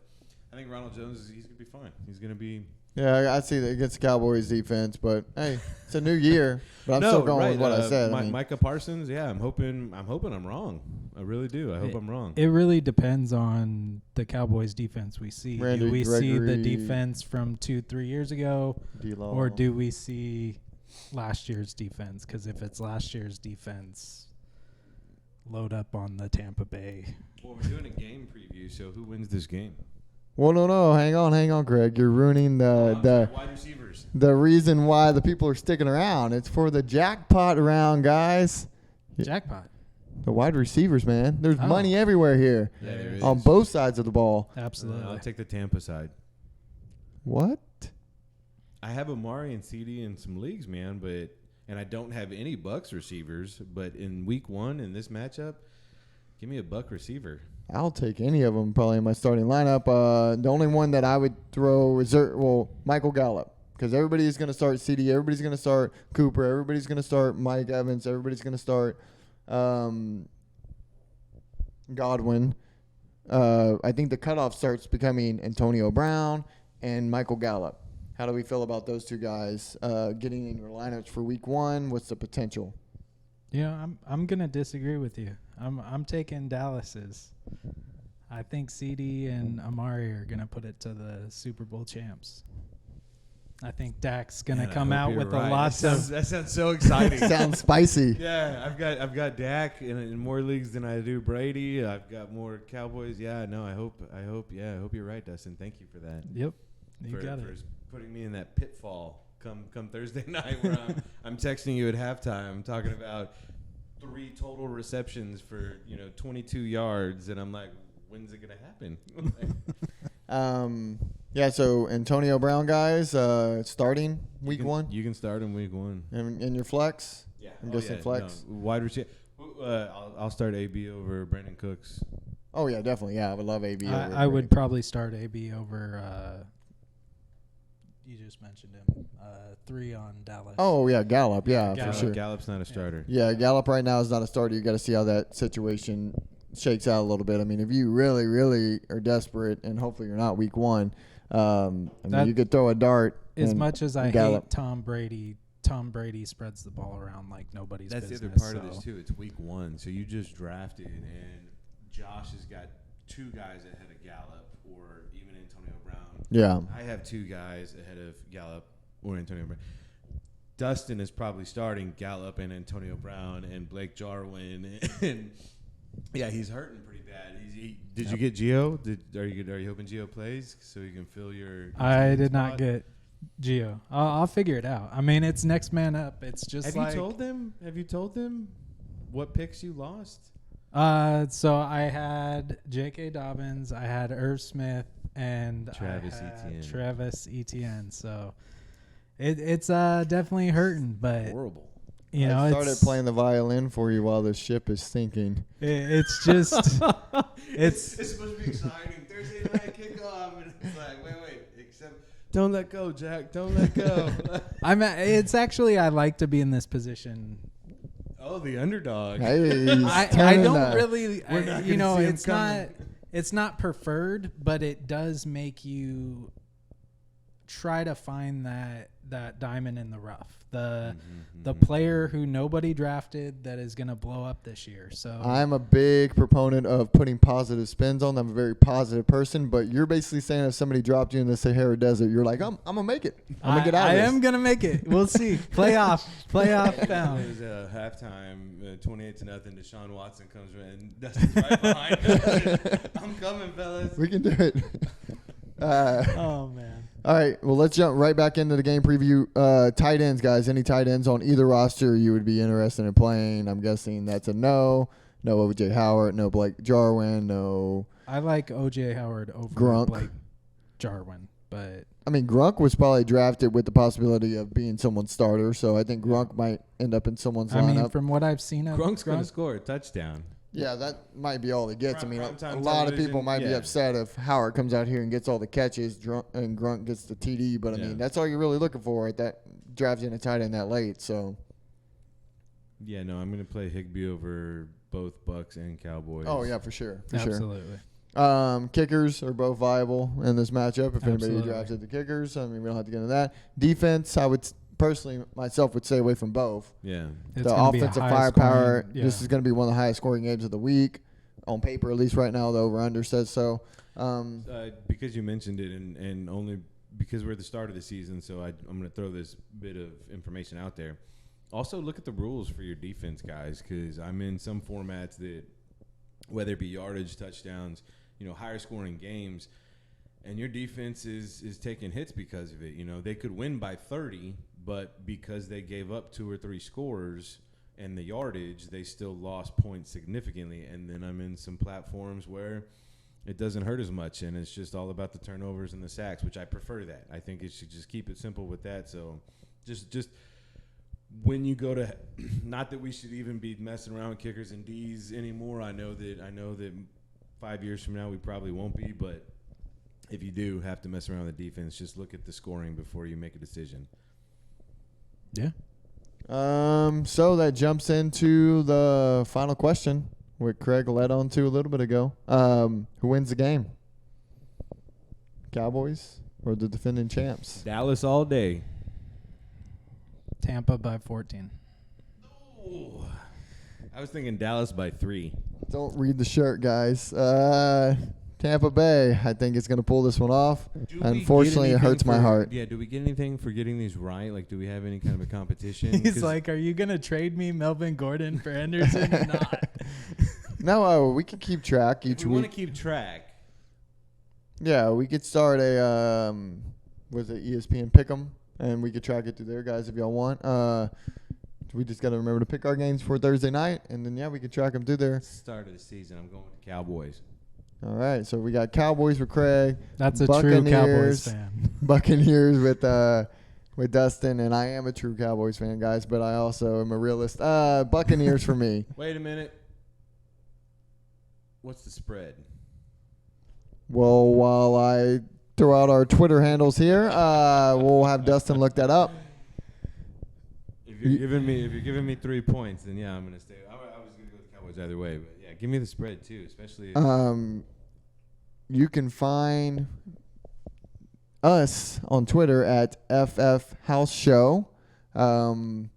I think Ronald Jones, he's going to be fine. He's going to be – Yeah, I see that against the Cowboys defense, but hey, it's a new year. But I'm still going with what I said. Micah Parsons, yeah, I'm hoping I'm wrong. I really do. I hope I'm wrong. It really depends on the Cowboys defense we see. Randy Do we see the Gregory, defense from 2-3 years ago, D-Law. or do we see last year's defense? Because if it's last year's defense, load up on the Tampa Bay. Well, we're doing a game preview, so who wins this game? Well, no, hang on, Greg. You're ruining the wide receivers. The reason why the people are sticking around. It's for the jackpot round, guys. Jackpot. The wide receivers, man. There's Oh. money everywhere here Yeah, there is. on both sides of the ball. Absolutely. I'll take the Tampa side. What? I have Amari and CD in some leagues, man, and I don't have any Bucks receivers. But in week 1 in this matchup, give me a Buck receiver. I'll take any of them probably in my starting lineup. The only one that I would throw is Michael Gallup, because everybody is going to start CD. Everybody's going to start Cooper. Everybody's going to start Mike Evans. Everybody's going to start Godwin. I think the cutoff starts becoming Antonio Brown and Michael Gallup. How do we feel about those two guys getting in your lineups for week 1? What's the potential? Yeah, I'm gonna disagree with you. I'm taking Dallas's. I think CD and Amari are gonna put it to the Super Bowl champs. I think Dak's gonna come out with a lot of. That sounds so exciting. Sounds spicy. Yeah, I've got Dak in more leagues than I do Brady. I've got more Cowboys. Yeah, no, I hope you're right, Dustin. Thank you for that. Yep, you got for it. putting me in that pitfall come Thursday night where I'm texting you at halftime talking about 3 total receptions for 22 yards, and I'm like, when's it gonna happen? Yeah, so Antonio Brown, guys, starting week 1. You can start in week 1. And in your flex? Yeah, I'm guessing flex. No, wide receiver. I'll start AB over Brandon Cooks. Oh, yeah, definitely. Yeah, I would love AB. I would probably start AB over. You just mentioned him. 3 on Dallas. Oh, yeah, Gallup. Yeah, Gallup. for sure. Gallup's not a starter. Yeah, Gallup right now is not a starter. You got to see how that situation shakes out a little bit. I mean, if you really, really are desperate, and hopefully you're not week 1, you could throw a dart. As much as I Gallup. hate Tom Brady spreads the ball around like nobody's That's business. the other part of this, too. It's week 1. So you just drafted, and Josh has got 2 guys ahead of Gallup or even Antonio Brown. Yeah. I have 2 guys ahead of Gallup or Antonio Brown. Dustin is probably starting Gallup and Antonio Brown and Blake Jarwin. And yeah, he's hurting pretty bad. Did you get Gio? Are you hoping Gio plays so you can fill your I did spot? not get Gio. I'll figure it out. I mean, it's next man up. It's just Have you told them what picks you lost? So I had J.K. Dobbins, I had Irv Smith, and Travis Etienne. So it's definitely hurting, but Horrible. I started playing the violin for you while the ship is sinking. It's just It's supposed to be exciting. Thursday night kickoff, and it's like, wait, except don't let go, Jack. Don't let go. It's actually I like to be in this position. Oh, the underdog. Hey, I don't really, We're not gonna see him coming. it's not preferred, but it does make you try to find that diamond in the rough. The player who nobody drafted that is going to blow up this year. So I'm a big proponent of putting positive spins on. I'm a very positive person, but you're basically saying if somebody dropped you in the Sahara Desert, you're like, I'm gonna make it. I'm gonna get out of this. I am gonna make it. We'll see. Playoff bound. It was halftime, 28-0. Deshaun Watson comes in. Dustin's right behind us. I'm coming, fellas. We can do it. Oh man. All right, well, let's jump right back into the game preview. Tight ends, guys. Any tight ends on either roster you would be interested in playing? I'm guessing that's a no. No O.J. Howard, no Blake Jarwin, no. I like O.J. Howard over Grunk. Blake Jarwin, but I mean, Grunk was probably drafted with the possibility of being someone's starter, so I think Grunk might end up in someone's I lineup. mean, from what I've seen of Grunk's going to Grunk, score a touchdown. Yeah, that might be all he gets. I mean, Primetime a lot of television, people might be yeah. upset if Howard comes out here and gets all the catches and Grunt gets the TD, but I mean, that's all you're really looking for at that drafting a tight end that late. So, Yeah, no, I'm going to play Higbee over both Bucks and Cowboys. oh yeah, for sure, for absolutely. sure. Kickers are both viable in this matchup. If anybody Absolutely. drafted the kickers, I mean, we don't have to get into that. Defense, I would personally myself would stay away from both. Yeah. It's The gonna be a offensive high firepower. scoring- This is going to be one of the highest scoring games of the week, on paper at least right now. The over/under says so. Because you mentioned it, and only because we're at the start of the season, so I'm going to throw this bit of information out there. Also, look at the rules for your defense, guys, because I'm in some formats that, whether it be yardage, touchdowns, higher scoring games, and your defense is taking hits because of it. They could win by 30, but because they gave up 2 or 3 scores, and the yardage, they still lost points significantly. And then I'm in some platforms where it doesn't hurt as much, and it's just all about the turnovers and the sacks, which I prefer that. I think it should just keep it simple with that. So just when you go to – not that we should even be messing around with kickers and Ds anymore. I know that 5 years from now we probably won't be, but if you do have to mess around with the defense, just look at the scoring before you make a decision. Yeah. So that jumps into the final question, what Craig led on to a little bit ago. Who wins the game? Cowboys or the defending champs? Dallas all day. Tampa by 14. Ooh. I was thinking Dallas by 3. Don't read the shirt, guys. Tampa Bay, I think, is going to pull this one off. Unfortunately, it hurts my heart. Yeah, do we get anything for getting these right? Like, do we have any kind of a competition? He's like, are you going to trade me Melvin Gordon for Henderson or not? No, we can keep track each we week. want to keep track. Yeah, we could start a, was it ESPN Pick'em, and we could track it through there, guys, if y'all want. We just got to remember to pick our games for Thursday night, and then, yeah, we can track them through there. Start of the season, I'm going with the Cowboys. All right, so we got Cowboys with Craig. That's a true Cowboys fan. Buccaneers with Dustin, and I am a true Cowboys fan, guys, but I also am a realist. Buccaneers for me. Wait a minute. What's the spread? Well, while I throw out our Twitter handles here, we'll have Dustin look that up. If you're giving me 3 points, then yeah, I'm gonna stay. I was gonna go with the Cowboys either way, but yeah, give me the spread too, especially. You can find us on Twitter at FF House Show. You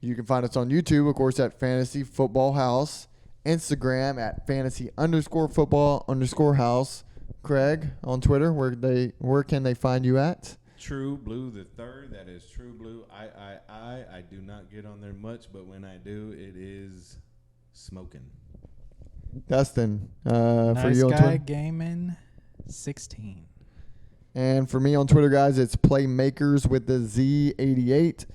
can find us on YouTube, of course, at Fantasy Football House. Instagram at fantasy_football_house. Craig on Twitter, where can they find you at? True Blue the Third. That is True Blue. I do not get on there much, but when I do, it is smoking. Dustin, nice for you on guy Twitter. gaming 16. And for me on Twitter, guys, it's Playmakers with the Z88.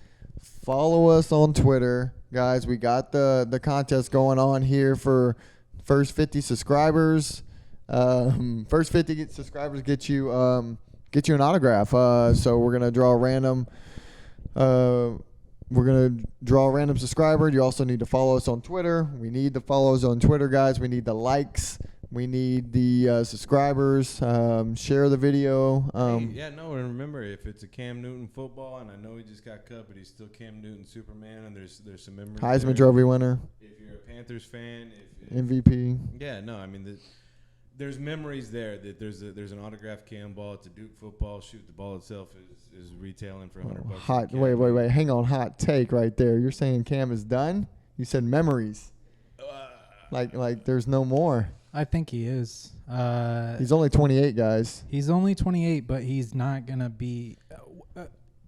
Follow us on Twitter. Guys, we got the contest going on here for first 50 subscribers. First 50 subscribers get you an autograph. So we're gonna draw a random. We're gonna draw a random subscriber. You also need to follow us on Twitter. We need the follows on Twitter, guys. We need the likes. We need the subscribers. Share the video. And remember, if it's a Cam Newton football, and I know he just got cut, but he's still Cam Newton Superman, and there's some memories. Heisman Trophy winner. If you're a Panthers fan, if MVP. Yeah, no, I mean there's memories there. That there's an autographed Cam ball. It's a Duke football. Shoot, the ball itself is retailing for $100. Wait. Hang on. Hot take right there. You're saying Cam is done? You said memories. Like there's no more. I think he is. He's only 28, guys. He's only 28, but he's not going to be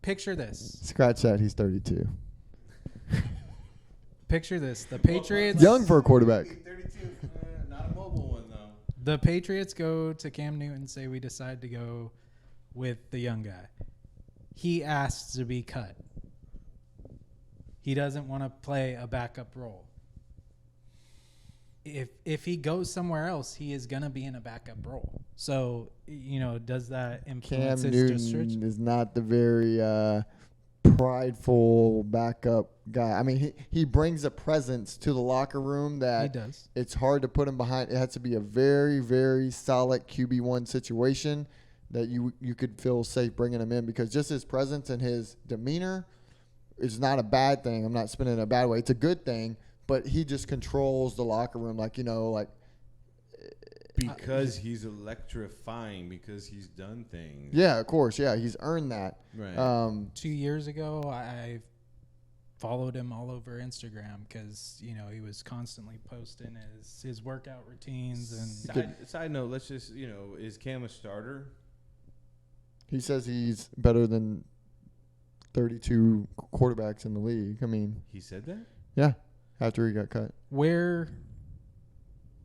picture this. Scratch that. He's 32. Picture this. The Patriots. Young for a quarterback. 32. Not a mobile one, though. The Patriots go to Cam Newton, say we decide to go with the young guy. He asks to be cut. He doesn't want to play a backup role. If he goes somewhere else, he is going to be in a backup role. So, does that influence Cam his Newton is not the very prideful backup guy. I mean, he brings a presence to the locker room that he does. It's hard to put him behind. It has to be a very, very solid QB1 situation that you could feel safe bringing him in, because just his presence and his demeanor is not a bad thing. I'm not spinning it in a bad way. It's a good thing. But he just controls the locker room, because he's electrifying, because he's done things. Yeah, of course. Yeah, he's earned that. Right. 2 years ago, I followed him all over Instagram because he was constantly posting his workout routines and. Side note, let's just is Cam a starter? He says he's better than 32 quarterbacks in the league. I mean, he said that. Yeah. After he got cut. Where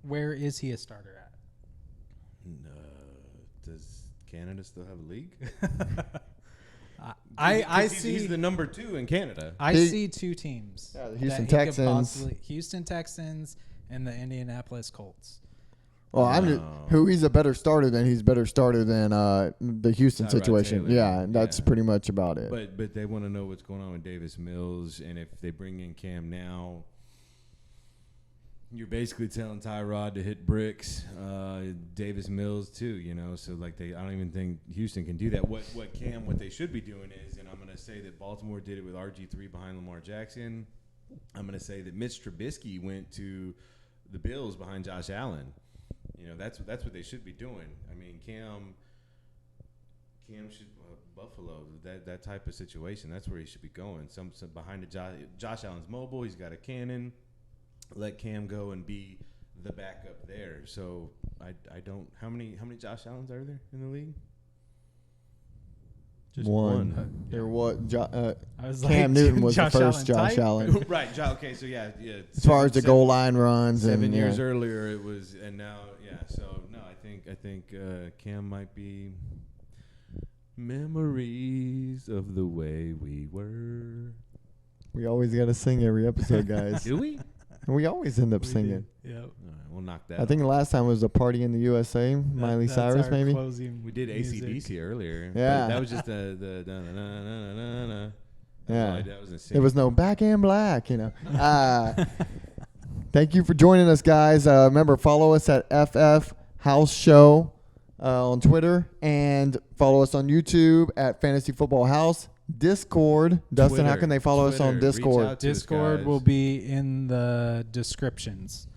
is he a starter at? Does Canada still have a league? I He's see the number 2 in Canada. I see 2 teams. Yeah, the Houston that he could Texans. Houston Texans and the Indianapolis Colts. Well, who he's a better starter than he's better starter than the Houston Tyrod situation. Taylor. Yeah, that's Yeah. pretty much about it. But they want to know what's going on with Davis Mills, and if they bring in Cam now, you're basically telling Tyrod to hit bricks, Davis Mills too. You know, so like I don't even think Houston can do that. What they should be doing is, and I'm going to say that Baltimore did it with RG3 behind Lamar Jackson. I'm going to say that Mitch Trubisky went to the Bills behind Josh Allen. You know, that's what they should be doing. I mean, Cam should Buffalo, that type of situation. That's where he should be going. Some behind the Josh Allen's mobile. He's got a cannon. Let Cam go and be the backup there. So I don't. How many Josh Allens are there in the league? Just one. There was I was Cam like, Newton was the Josh first Allen Josh type? Allen. Right. Okay. So yeah. As far as the goal line runs, 7 years yeah. earlier it was, and now So no, I think Cam might be memories of the way we were. We always got to sing every episode, guys. Do we? We always end up singing. Yep. All right, we'll knock that. I think the last time was a Party in the USA, Miley That's Cyrus, our maybe. closing we did music. AC/DC earlier. Yeah. But that was just the da-na-na-na-na-na. Yeah. That was There was no Back in Black, you know. Thank you for joining us, guys. Remember, follow us at FF House Show on Twitter, and follow us on YouTube at Fantasy Football House. Discord. Dustin, how can they follow us on Discord? Discord will be in the descriptions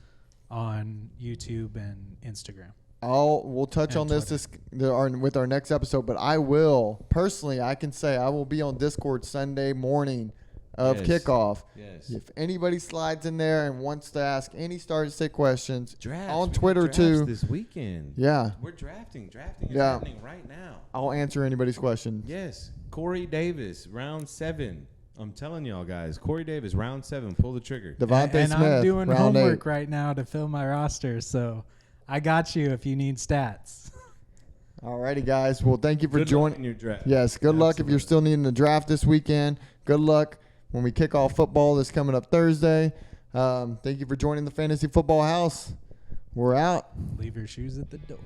on YouTube and Instagram. We'll touch on this with our next episode, but I will personally. I can say I will be on Discord Sunday morning of kickoff. Yes. If anybody slides in there and wants to ask any start-sit questions Drafts. on We Twitter got drafts too, this weekend. yeah, We're drafting. Drafting is Yeah. happening right now. I'll answer anybody's question. Yes. Corey Davis, round 7. I'm telling y'all guys, Corey Davis, round 7. Pull the trigger. Devontae And Smith, I'm doing round homework 8. right now to fill my roster, so I got you if you need stats. Alrighty, guys. Well, thank you for Good luck joining. in your draft. Yes, good luck if you're Absolutely. still needing to draft this weekend. Good luck when we kick off football this coming up Thursday. Thank you for joining the Fantasy Football House. We're out. Leave your shoes at the door.